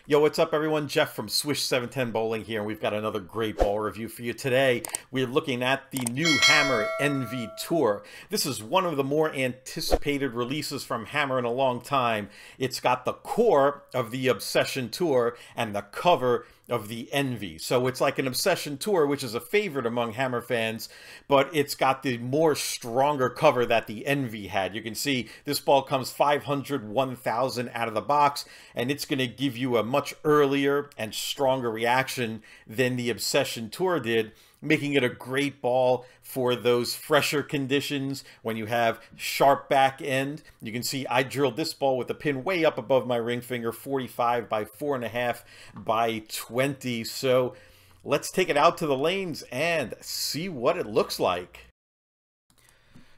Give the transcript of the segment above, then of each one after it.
Yo, what's up everyone? Jeff from Swish 710 Bowling here, and we've got another great ball review for you today. We're looking at the new Hammer Envy Tour. This is one of the more anticipated releases from Hammer in a long time. It's got the core of the Obsession Tour and the cover of the Envy. So it's like an Obsession Tour, which is a favorite among Hammer fans, but it's got the more stronger cover that the Envy had. You can see this ball comes 500, 1000 out of the box, and it's going to give you a much earlier and stronger reaction than the Obsession Tour did, making it a great ball for those fresher conditions when you have sharp back end. You can see I drilled this ball with the pin way up above my ring finger, 45 by 4.5 by 20. So let's take it out to the lanes and see what it looks like.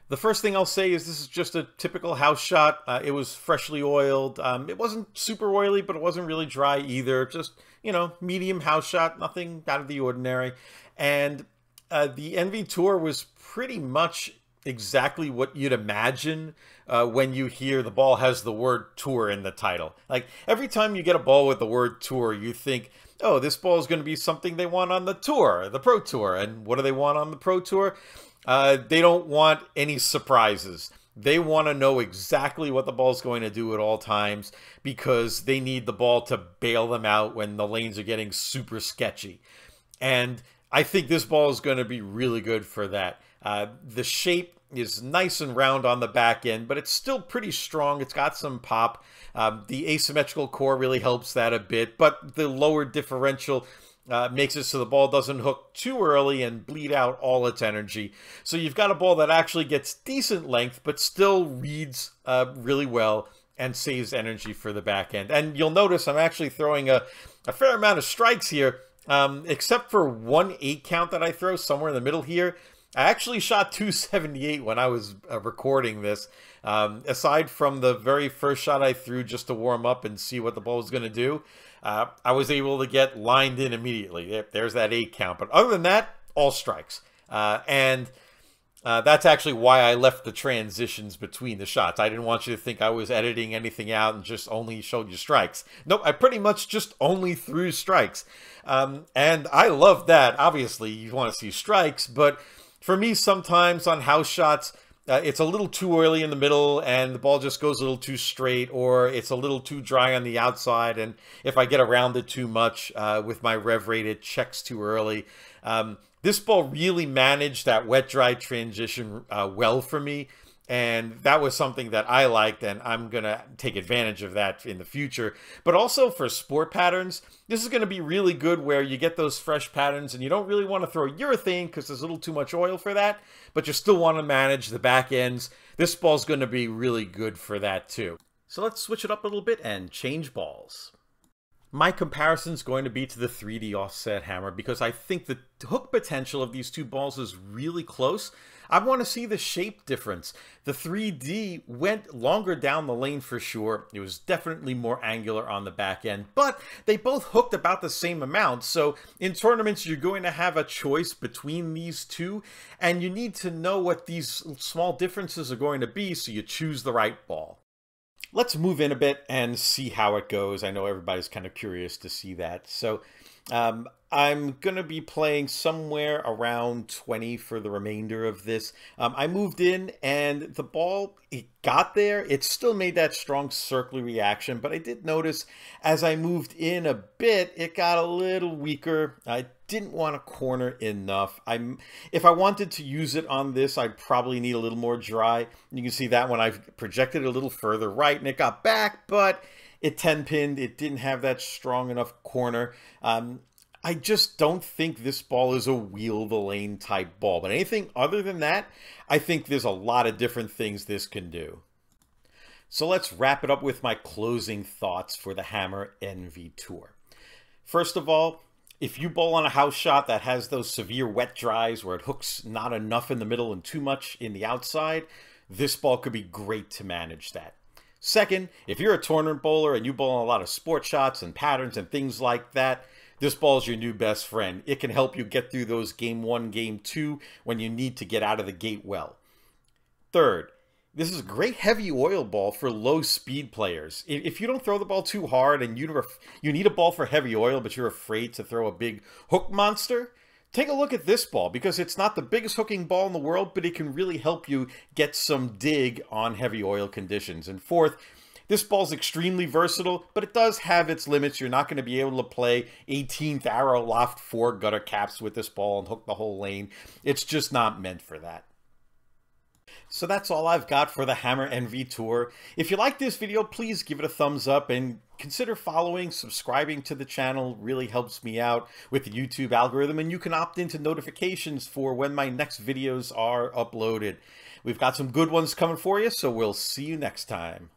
The first thing I'll say is this is just a typical house shot. It was freshly oiled. It wasn't super oily, but it wasn't really dry either. Just, you know, medium house shot, nothing out of the ordinary. And the Envy Tour was pretty much exactly what you'd imagine when you hear the ball has the word tour in the title. Like every time you get a ball with the word tour, you think, oh, this ball is going to be something they want on the tour, the Pro Tour. And what do they want on the Pro Tour? They don't want any surprises. They want to know exactly what the ball is going to do at all times because they need the ball to bail them out when the lanes are getting super sketchy. And I think this ball is going to be really good for that. The shape is nice and round on the back end, but it's still pretty strong. It's got some pop. The asymmetrical core really helps that a bit, but the lower differential makes it so the ball doesn't hook too early and bleed out all its energy. So you've got a ball that actually gets decent length, but still reads really well and saves energy for the back end. And you'll notice I'm actually throwing a fair amount of strikes here. Except for one 8 count that I throw somewhere in the middle here. I actually shot 278 when I was recording this. Aside from the very first shot I threw just to warm up and see what the ball was going to do, I was able to get lined in immediately. There's that 8 count. But other than that, all strikes. That's actually why I left the transitions between the shots. I didn't want you to think I was editing anything out and just only showed you strikes. Nope, I pretty much just only threw strikes. And I love that. Obviously, you want to see strikes, but for me, sometimes on house shots, it's a little too early in the middle and the ball just goes a little too straight, or it's a little too dry on the outside. And if I get around it too much with my rev rate, it checks too early. This ball really managed that wet-dry transition well for me, and that was something that I liked, and I'm going to take advantage of that in the future. But also for sport patterns, this is going to be really good where you get those fresh patterns, and you don't really want to throw urethane because there's a little too much oil for that, but you still want to manage the back ends. This ball's going to be really good for that too. So let's switch it up a little bit and change balls. My comparison is going to be to the 3D offset hammer because I think the hook potential of these two balls is really close. I want to see the shape difference. The 3D went longer down the lane for sure. It was definitely more angular on the back end, but they both hooked about the same amount. So in tournaments, you're going to have a choice between these two, and you need to know what these small differences are going to be so you choose the right ball. Let's move in a bit and see how it goes. I know everybody's kind of curious to see that. So I'm going to be playing somewhere around 20 for the remainder of this. I moved in and the ball, it got there. It still made that strong circular reaction, but I did notice as I moved in a bit, it got a little weaker. I didn't want to corner enough. If I wanted to use it on this, I'd probably need a little more dry. You can see that when I've projected it a little further right and it got back, but it 10-pinned. It didn't have that strong enough corner. I just don't think this ball is a wheel the lane type ball, but anything other than that, I think there's a lot of different things this can do. So let's wrap it up with my closing thoughts for the Hammer Envy Tour. First of all, if you bowl on a house shot that has those severe wet dries where it hooks not enough in the middle and too much in the outside, this ball could be great to manage that. Second, if you're a tournament bowler and you bowl on a lot of sport shots and patterns and things like that, this ball is your new best friend. It can help you get through those game 1, game 2 when you need to get out of the gate well. Third, This is a great heavy oil ball for low speed players. If you don't throw the ball too hard and you need a ball for heavy oil, but you're afraid to throw a big hook monster, take a look at this ball, because it's not the biggest hooking ball in the world, but it can really help you get some dig on heavy oil conditions. And fourth, this ball's extremely versatile, but it does have its limits. You're not going to be able to play 18th arrow loft 4 gutter caps with this ball and hook the whole lane. It's just not meant for that. So that's all I've got for the Hammer Envy Tour. If you like this video, please give it a thumbs up and consider following, subscribing to the channel. Really helps me out with the YouTube algorithm, and you can opt into notifications for when my next videos are uploaded. We've got some good ones coming for you, so we'll see you next time.